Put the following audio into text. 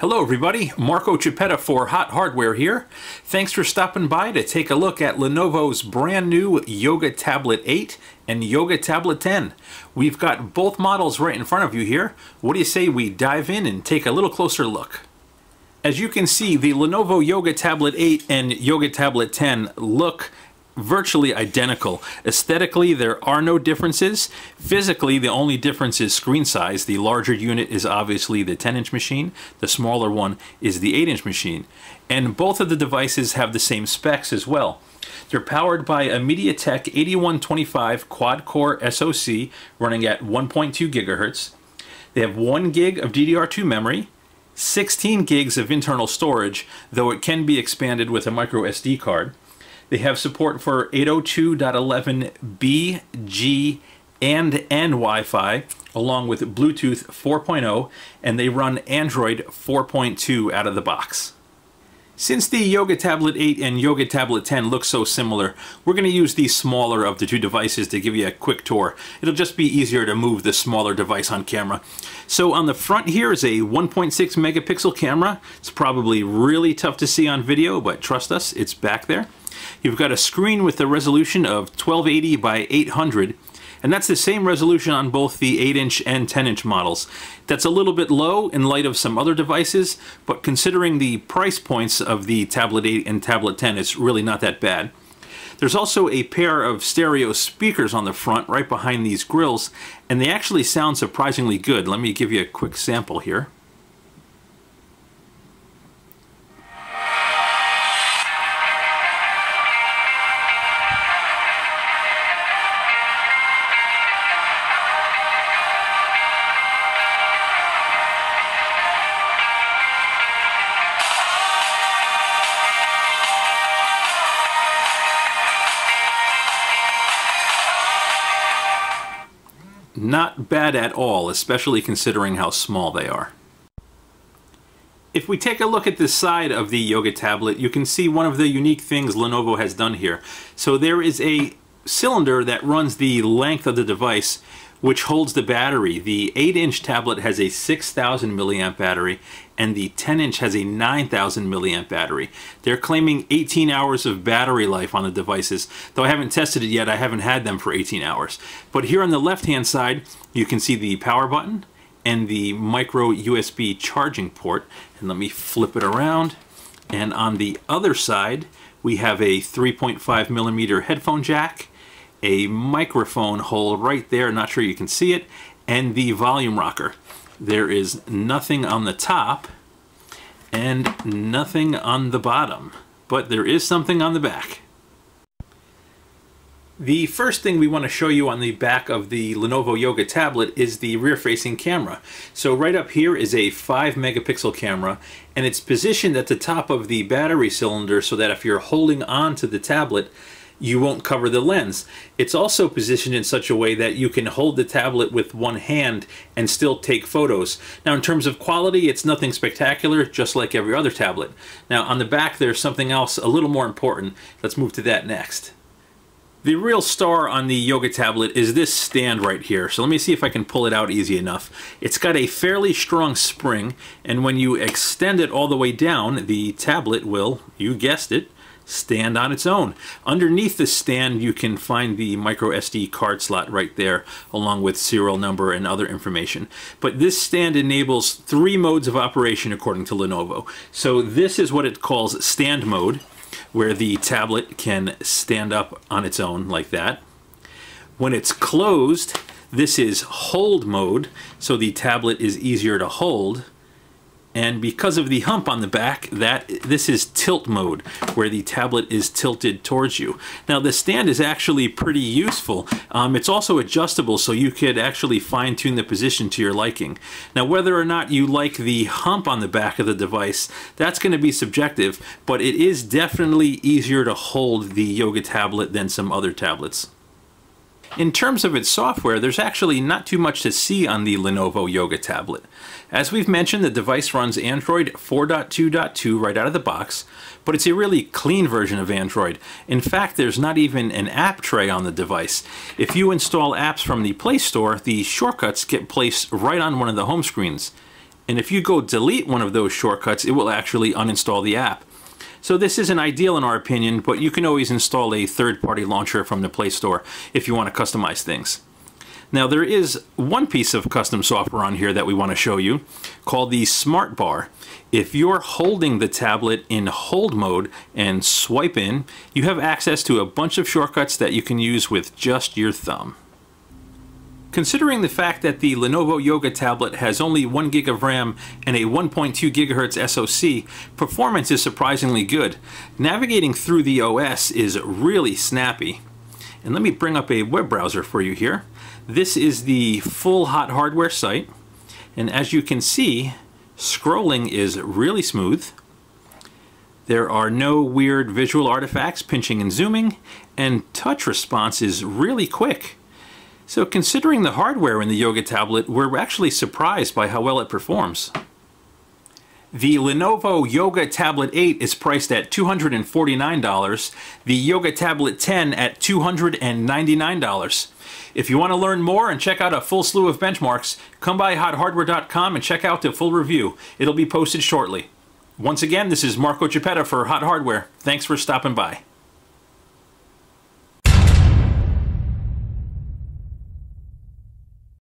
Hello everybody, Marco Chiappetta for HotHardware here. Thanks for stopping by to take a look at Lenovo's brand new Yoga Tablet 8 and Yoga Tablet 10. We've got both models right in front of you here. What do you say we dive in and take a little closer look? As you can see, the Lenovo Yoga Tablet 8 and Yoga Tablet 10 look virtually identical. Aesthetically, there are no differences. Physically, the only difference is screen size. The larger unit is obviously the 10-inch machine. The smaller one is the 8-inch machine. And both of the devices have the same specs as well. They're powered by a MediaTek 8125 quad-core SoC running at 1.2 gigahertz. They have 1 gig of DDR2 memory, 16 gigs of internal storage, though it can be expanded with a micro SD card. They have support for 802.11b, G, and N Wi-Fi, along with Bluetooth 4.0, and they run Android 4.2 out of the box. Since the Yoga Tablet 8 and Yoga Tablet 10 look so similar, we're going to use the smaller of the two devices to give you a quick tour. It'll just be easier to move the smaller device on camera. So on the front here is a 1.6 megapixel camera. It's probably really tough to see on video, but trust us, it's back there. You've got a screen with a resolution of 1280 by 800, and that's the same resolution on both the 8-inch and 10-inch models. That's a little bit low in light of some other devices, but considering the price points of the Tablet 8 and Tablet 10, it's really not that bad. There's also a pair of stereo speakers on the front right behind these grills, and they actually sound surprisingly good. Let me give you a quick sample here. Not bad at all, especially considering how small they are. If we take a look at the side of the Yoga Tablet, you can see one of the unique things Lenovo has done here. So there is a cylinder that runs the length of the device, which holds the battery. The 8-inch tablet has a 6,000 milliamp battery, and the 10-inch has a 9,000 milliamp battery. They're claiming 18 hours of battery life on the devices. Though I haven't tested it yet, I haven't had them for 18 hours. But here on the left-hand side, you can see the power button and the micro USB charging port. And let me flip it around. And on the other side, we have a 3.5 millimeter headphone jack, a microphone hole right there, not sure you can see it, and the volume rocker. There is nothing on the top and nothing on the bottom, but there is something on the back. The first thing we want to show you on the back of the Lenovo Yoga Tablet is the rear-facing camera. So right up here is a 5 megapixel camera, and it's positioned at the top of the battery cylinder so that if you're holding on to the tablet, you won't cover the lens. It's also positioned in such a way that you can hold the tablet with one hand and still take photos. Now in terms of quality, it's nothing spectacular, just like every other tablet. Now on the back there's something else a little more important. Let's move to that next. The real star on the Yoga Tablet is this stand right here. So let me see if I can pull it out easy enough. It's got a fairly strong spring, and when you extend it all the way down, the tablet will, you guessed it, stand on its own. Underneath the stand you can find the micro SD card slot right there, along with serial number and other information. But this stand enables 3 modes of operation according to Lenovo. So this is what it calls stand mode, where the tablet can stand up on its own like that. When it's closed, this is hold mode, so the tablet is easier to hold. And because of the hump on the back, this is tilt mode, where the tablet is tilted towards you. Now the stand is actually pretty useful. It's also adjustable, so you could actually fine-tune the position to your liking. Now whether or not you like the hump on the back of the device, that's going to be subjective, but it is definitely easier to hold the Yoga Tablet than some other tablets. In terms of its software, there's actually not too much to see on the Lenovo Yoga Tablet. As we've mentioned, the device runs Android 4.2.2 right out of the box, but it's a really clean version of Android. In fact, there's not even an app tray on the device. If you install apps from the Play Store, the shortcuts get placed right on one of the home screens. And if you go delete one of those shortcuts, it will actually uninstall the app. So this isn't ideal in our opinion, but you can always install a third-party launcher from the Play Store if you want to customize things. Now there is one piece of custom software on here that we want to show you called the Smart Bar. If you're holding the tablet in hold mode and swipe in, you have access to a bunch of shortcuts that you can use with just your thumb. Considering the fact that the Lenovo Yoga tablet has only 1 gig of RAM and a 1.2 gigahertz SoC, performance is surprisingly good. Navigating through the OS is really snappy. And let me bring up a web browser for you here. This is the full HotHardware site, and as you can see, scrolling is really smooth. There are no weird visual artifacts pinching and zooming, and touch response is really quick. So considering the hardware in the Yoga tablet, we're actually surprised by how well it performs. The Lenovo Yoga Tablet 8 is priced at $249, the Yoga Tablet 10 at $299. If you want to learn more and check out a full slew of benchmarks, come by HotHardware.com and check out the full review. It'll be posted shortly. Once again, this is Marco Geppetta for HotHardware. Thanks for stopping by.